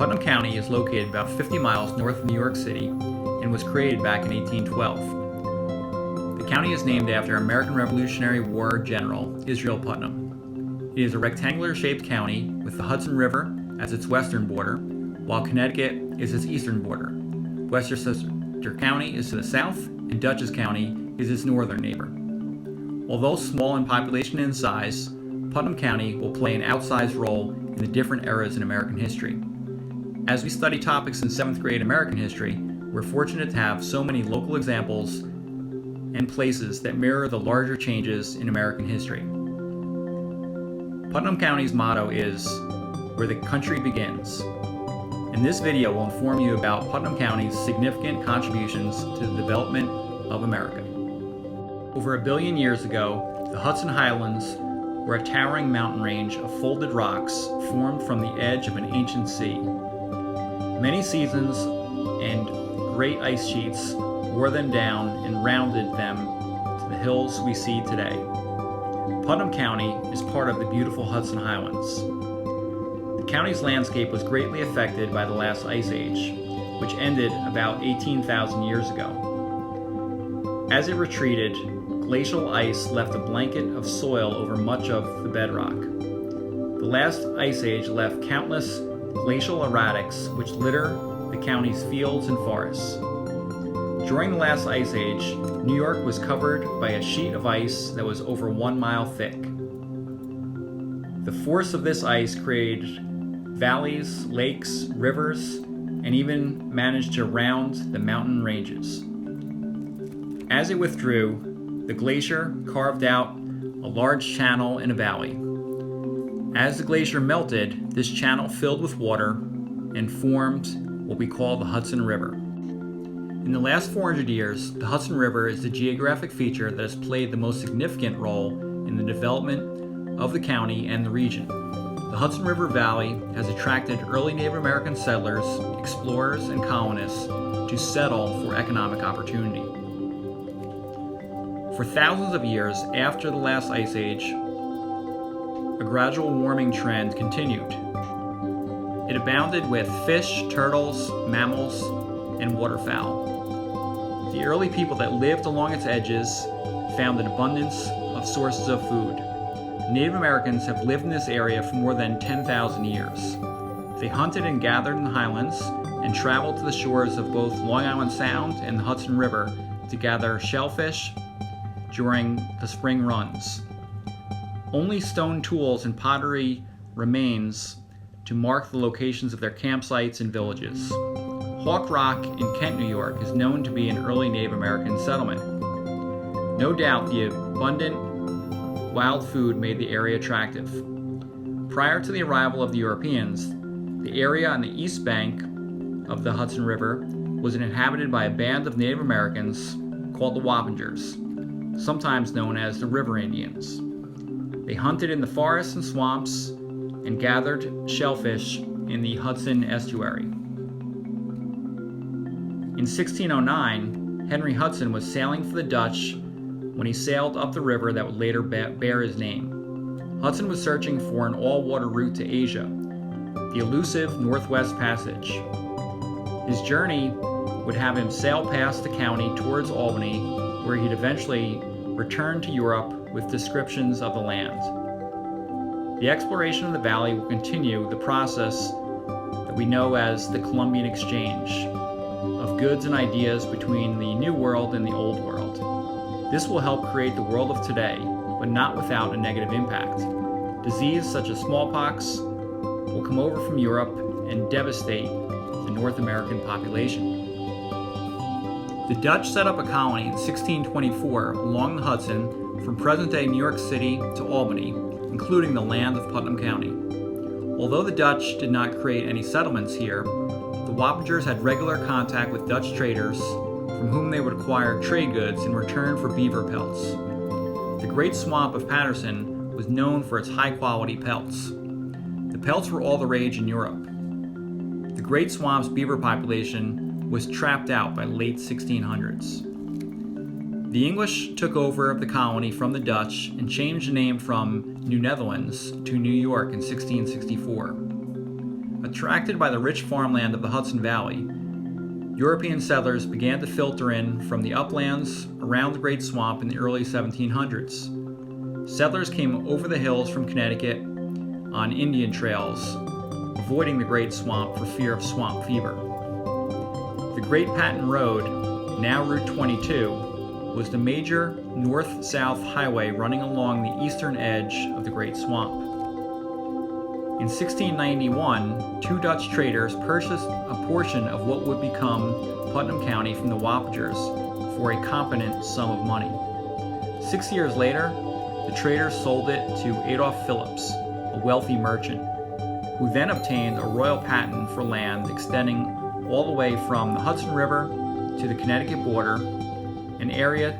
Putnam County is located about 50 miles north of New York City and was created back in 1812. The county is named after American Revolutionary War General Israel Putnam. It is a rectangular-shaped county with the Hudson River as its western border, while Connecticut is its eastern border. Westchester County is to the south, and Dutchess County is its northern neighbor. Although small in population and size, Putnam County will play an outsized role in the different eras in American history. As we study topics in 7th grade American history, we're fortunate to have so many local examples and places that mirror the larger changes in American history. Putnam County's motto is, "Where the country begins." And this video will inform you about Putnam County's significant contributions to the development of America. Over 1 billion years ago, the Hudson Highlands were a towering mountain range of folded rocks formed from the edge of an ancient sea. Many seasons and great ice sheets wore them down and rounded them to the hills we see today. Putnam County is part of the beautiful Hudson Highlands. The county's landscape was greatly affected by the last ice age, which ended about 18,000 years ago. As it retreated, glacial ice left a blanket of soil over much of the bedrock. The last ice age left countless glacial erratics which litter the county's fields and forests. During the last ice age, New York was covered by a sheet of ice that was over 1 mile thick. The force of this ice created valleys, lakes, rivers, and even managed to round the mountain ranges. As it withdrew, the glacier carved out a large channel in a valley. As the glacier melted, this channel filled with water and formed what we call the Hudson River. In the last 400 years, the Hudson River is the geographic feature that has played the most significant role in the development of the county and the region. The Hudson River Valley has attracted early Native American settlers, explorers, and colonists to settle for economic opportunity. For thousands of years after the last ice age, a gradual warming trend continued. It abounded with fish, turtles, mammals, and waterfowl. The early people that lived along its edges found an abundance of sources of food. Native Americans have lived in this area for more than 10,000 years. They hunted and gathered in the highlands and traveled to the shores of both Long Island Sound and the Hudson River to gather shellfish during the spring runs. Only stone tools and pottery remains to mark the locations of their campsites and villages. Hawk Rock in Kent, New York is known to be an early Native American settlement. No doubt the abundant wild food made the area attractive. Prior to the arrival of the Europeans, the area on the east bank of the Hudson River was inhabited by a band of Native Americans called the Wappingers, sometimes known as the River Indians. They hunted in the forests and swamps and gathered shellfish in the Hudson estuary. In 1609, Henry Hudson was sailing for the Dutch when he sailed up the river that would later bear his name. Hudson was searching for an all-water route to Asia, the elusive Northwest Passage. His journey would have him sail past the county towards Albany, where he'd eventually return to Europe with descriptions of the land. The exploration of the valley will continue the process that we know as the Columbian Exchange of goods and ideas between the New World and the Old World. This will help create the world of today, but not without a negative impact. Disease such as smallpox will come over from Europe and devastate the North American population. The Dutch set up a colony in 1624 along the Hudson from present-day New York City to Albany, including the land of Putnam County. Although the Dutch did not create any settlements here, the Wappingers had regular contact with Dutch traders from whom they would acquire trade goods in return for beaver pelts. The Great Swamp of Paterson was known for its high-quality pelts. The pelts were all the rage in Europe. The Great Swamp's beaver population was trapped out by late 1600s. The English took over the colony from the Dutch and changed the name from New Netherlands to New York in 1664. Attracted by the rich farmland of the Hudson Valley, European settlers began to filter in from the uplands around the Great Swamp in the early 1700s. Settlers came over the hills from Connecticut on Indian trails, avoiding the Great Swamp for fear of swamp fever. The Great Patent Road, now Route 22, was the major north-south highway running along the eastern edge of the Great Swamp. In 1691, two Dutch traders purchased a portion of what would become Putnam County from the Wappingers for a competent sum of money. 6 years later, the traders sold it to Adolph Phillips, a wealthy merchant, who then obtained a royal patent for land extending all the way from the Hudson River to the Connecticut border, an area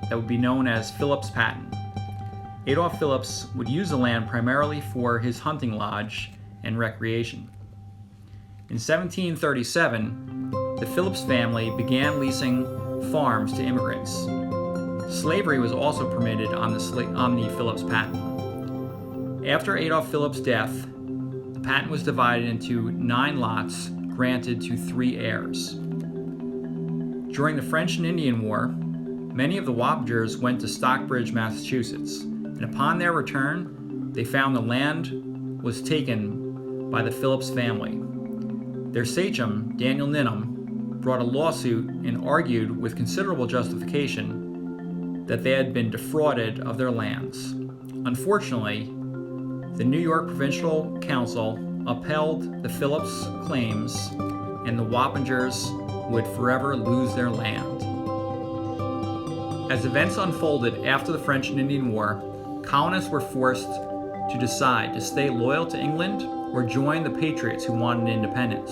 that would be known as Phillips' Patent. Adolph Phillips would use the land primarily for his hunting lodge and recreation. In 1737, the Phillips family began leasing farms to immigrants. Slavery was also permitted on the Phillips patent. After Adolph Phillips' death, the patent was divided into 9 lots granted to 3 heirs. During the French and Indian War, many of the Wappingers went to Stockbridge, Massachusetts, and upon their return, they found the land was taken by the Phillips family. Their sachem, Daniel Ninham, brought a lawsuit and argued with considerable justification that they had been defrauded of their lands. Unfortunately, the New York Provincial Council upheld the Phillips claims, and the Wappingers would forever lose their land. As events unfolded after the French and Indian War, colonists were forced to decide to stay loyal to England or join the Patriots who wanted independence.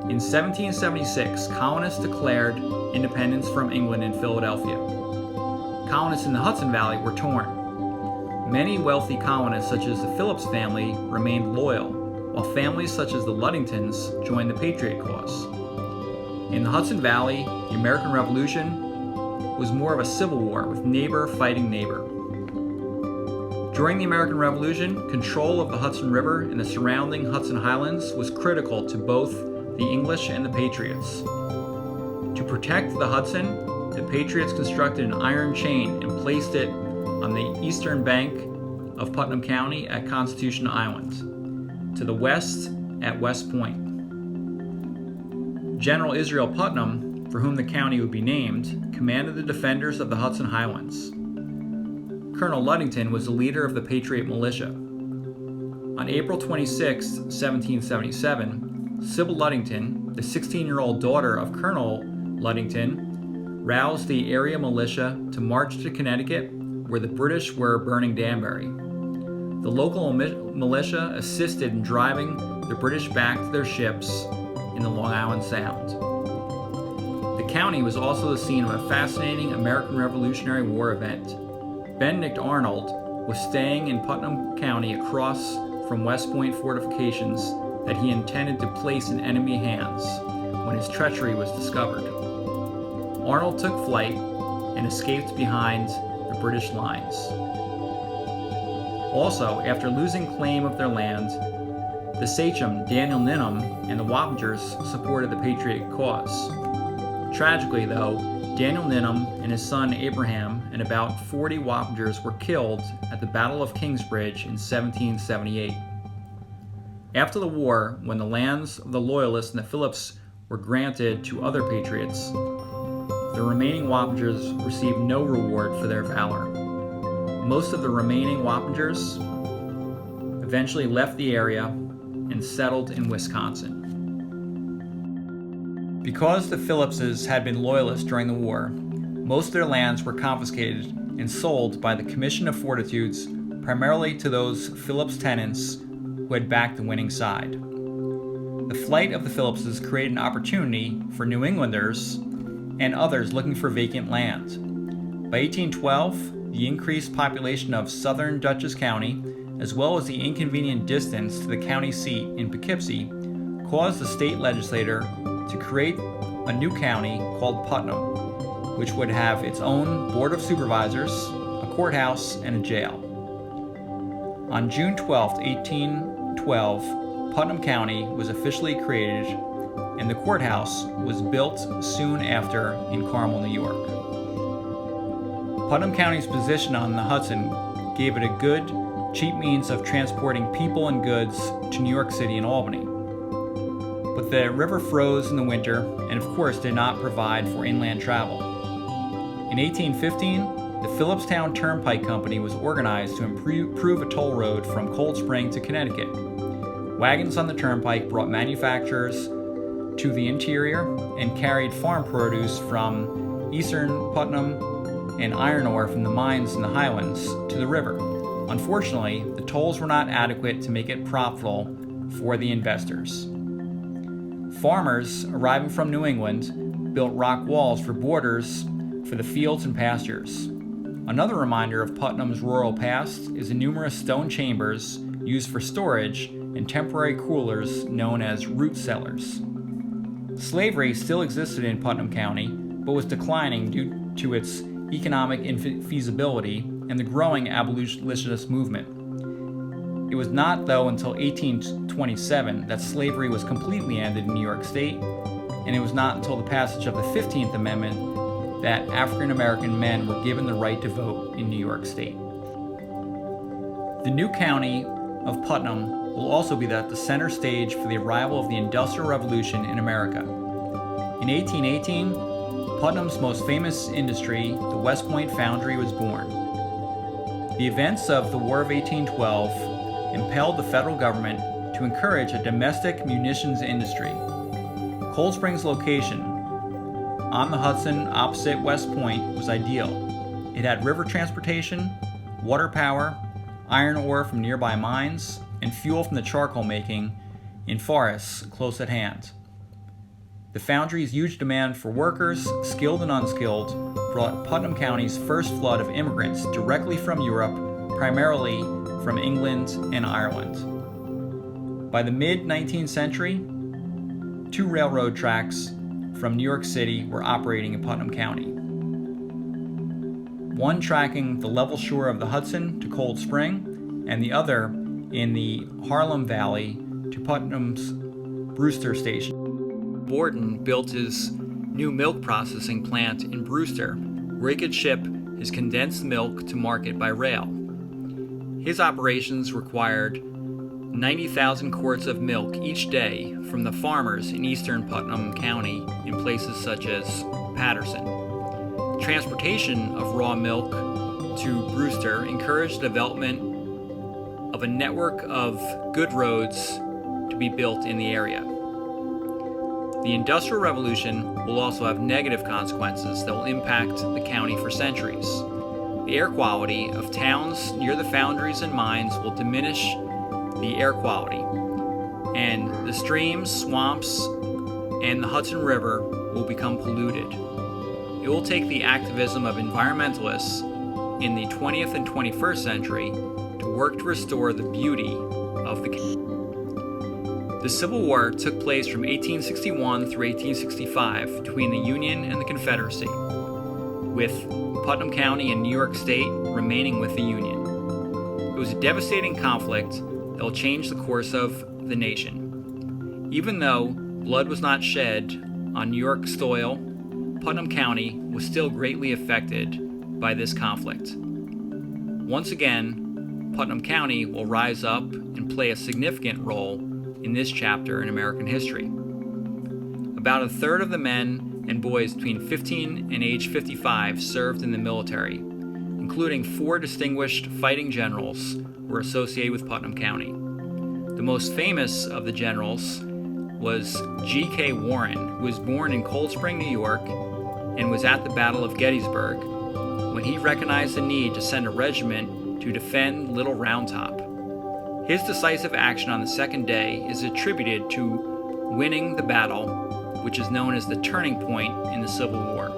In 1776, colonists declared independence from England in Philadelphia. Colonists in the Hudson Valley were torn. Many wealthy colonists, such as the Phillips family, remained loyal, while families such as the Ludingtons joined the Patriot cause. In the Hudson Valley, the American Revolution was more of a civil war with neighbor fighting neighbor. During the American Revolution, control of the Hudson River and the surrounding Hudson Highlands was critical to both the English and the Patriots. To protect the Hudson, the Patriots constructed an iron chain and placed it on the eastern bank of Putnam County at Constitution Island, to the west at West Point. General Israel Putnam, for whom the county would be named, commanded the defenders of the Hudson Highlands. Colonel Ludington was the leader of the Patriot militia. On April 26, 1777, Sybil Ludington, the 16-year-old daughter of Colonel Ludington, roused the area militia to march to Connecticut, where the British were burning Danbury. The local militia assisted in driving the British back to their ships in the Long Island Sound. The county was also the scene of a fascinating American Revolutionary War event. Benedict Arnold was staying in Putnam County across from West Point fortifications that he intended to place in enemy hands when his treachery was discovered. Arnold took flight and escaped behind the British lines. Also, after losing claim of their land, the sachem Daniel Ninham and the Wappingers supported the Patriot cause. Tragically, though, Daniel Ninham and his son Abraham and about 40 Wappingers were killed at the Battle of Kingsbridge in 1778. After the war, when the lands of the Loyalists and the Phillips were granted to other Patriots, the remaining Wappingers received no reward for their valor. Most of the remaining Wappingers eventually left the area and settled in Wisconsin. Because the Phillipses had been loyalists during the war, most of their lands were confiscated and sold by the Commission of Fortitudes, primarily to those Phillips tenants who had backed the winning side. The flight of the Phillipses created an opportunity for New Englanders and others looking for vacant land. By 1812, the increased population of southern Dutchess County, as well as the inconvenient distance to the county seat in Poughkeepsie, caused the state legislature to create a new county called Putnam, which would have its own board of supervisors, a courthouse, and a jail. On June 12, 1812, Putnam County was officially created, and the courthouse was built soon after in Carmel, New York. Putnam County's position on the Hudson gave it a good, cheap means of transporting people and goods to New York City and Albany. But the river froze in the winter and of course did not provide for inland travel. In 1815, the Phillipstown Turnpike Company was organized to improve a toll road from Cold Spring to Connecticut. Wagons on the turnpike brought manufacturers to the interior and carried farm produce from eastern Putnam and iron ore from the mines in the Highlands to the river. Unfortunately, the tolls were not adequate to make it profitable for the investors. Farmers arriving from New England built rock walls for borders for the fields and pastures. Another reminder of Putnam's rural past is the numerous stone chambers used for storage and temporary coolers known as root cellars. Slavery still existed in Putnam County, but was declining due to its economic infeasibility and the growing abolitionist movement. It was not, though, until 1827 that slavery was completely ended in New York State, and it was not until the passage of the 15th Amendment that African American men were given the right to vote in New York State. The new county of Putnam will also be the center stage for the arrival of the Industrial Revolution in America. In 1818, Putnam's most famous industry, the West Point Foundry, was born. The events of the War of 1812 impelled the federal government to encourage a domestic munitions industry. Cold Spring's location on the Hudson opposite West Point was ideal. It had river transportation, water power, iron ore from nearby mines, and fuel from the charcoal making in forests close at hand. The foundry's huge demand for workers, skilled and unskilled, brought Putnam County's first flood of immigrants directly from Europe, primarily from England and Ireland. By the mid-19th century, 2 railroad tracks from New York City were operating in Putnam County. One tracking the level shore of the Hudson to Cold Spring, and the other in the Harlem Valley to Putnam's Brewster Station. Borden built his new milk processing plant in Brewster, where he could ship his condensed milk to market by rail. His operations required 90,000 quarts of milk each day from the farmers in eastern Putnam County in places such as Paterson. Transportation of raw milk to Brewster encouraged the development of a network of good roads to be built in the area. The Industrial Revolution will also have negative consequences that will impact the county for centuries. The air quality of towns near the foundries and mines will diminish the air quality, and the streams, swamps, and the Hudson River will become polluted. It will take the activism of environmentalists in the 20th and 21st century to work to restore the beauty of the county. The Civil War took place from 1861 through 1865 between the Union and the Confederacy, with Putnam County and New York State remaining with the Union. It was a devastating conflict that will change the course of the nation. Even though blood was not shed on New York soil, Putnam County was still greatly affected by this conflict. Once again, Putnam County will rise up and play a significant role in this chapter in American history. About a third of the men and boys between 15 and age 55 served in the military, including 4 distinguished fighting generals were associated with Putnam County. The most famous of the generals was G.K. Warren, who was born in Cold Spring, New York, and was at the Battle of Gettysburg when he recognized the need to send a regiment to defend Little Round Top. His decisive action on the second day is attributed to winning the battle, which is known as the turning point in the Civil War.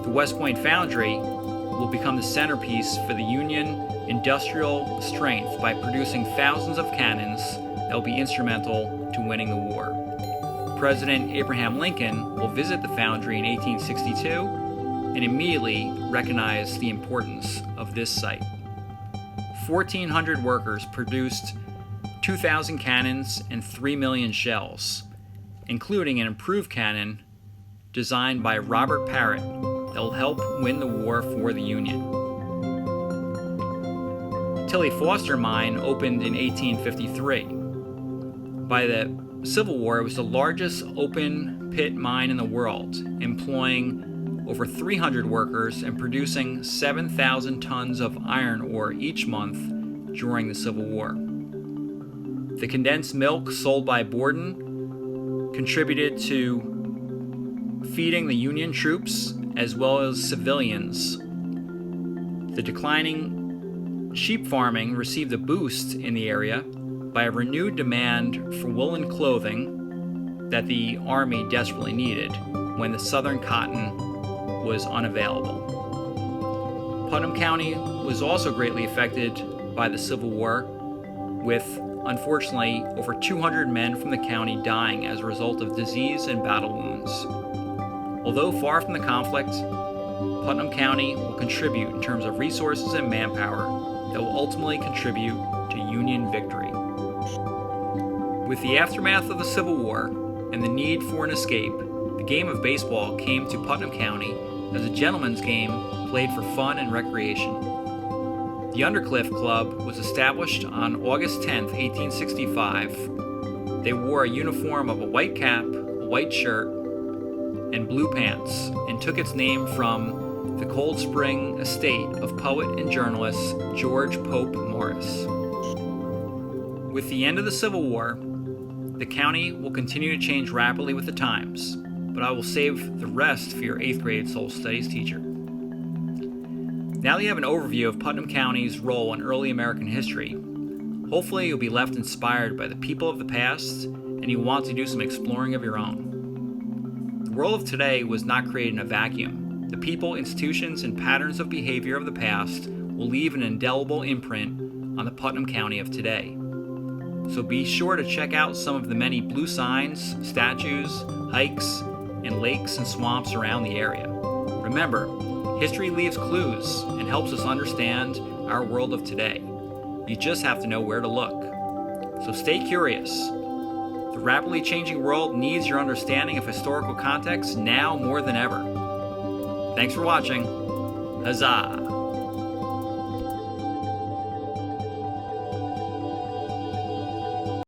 The West Point Foundry will become the centerpiece for the Union industrial strength by producing thousands of cannons that will be instrumental to winning the war. President Abraham Lincoln will visit the foundry in 1862 and immediately recognize the importance of this site. 1,400 workers produced 2,000 cannons and 3 million shells, including an improved cannon designed by Robert Parrott that will help win the war for the Union. Tilly Foster Mine opened in 1853. By the Civil War, it was the largest open pit mine in the world, employing over 300 workers and producing 7,000 tons of iron ore each month during the Civil War. The condensed milk sold by Borden contributed to feeding the Union troops as well as civilians. The declining sheep farming received a boost in the area by a renewed demand for woolen clothing that the Army desperately needed when the southern cotton was unavailable. Putnam County was also greatly affected by the Civil War, with, unfortunately, over 200 men from the county dying as a result of disease and battle wounds. Although far from the conflict, Putnam County will contribute in terms of resources and manpower that will ultimately contribute to Union victory. With the aftermath of the Civil War and the need for an escape, the game of baseball came to Putnam County as a gentleman's game played for fun and recreation. The Undercliff Club was established on August 10, 1865. They wore a uniform of a white cap, a white shirt, and blue pants, and took its name from the Cold Spring estate of poet and journalist George Pope Morris. With the end of the Civil War, the county will continue to change rapidly with the times, but I will save the rest for your 8th grade social studies teacher. Now that you have an overview of Putnam County's role in early American history, hopefully you'll be left inspired by the people of the past and you want to do some exploring of your own. The world of today was not created in a vacuum. The people, institutions, and patterns of behavior of the past will leave an indelible imprint on the Putnam County of today. So be sure to check out some of the many blue signs, statues, hikes, and lakes and swamps around the area. Remember, history leaves clues and helps us understand our world of today. You just have to know where to look. So stay curious. The rapidly changing world needs your understanding of historical context now more than ever. Thanks for watching. Huzzah!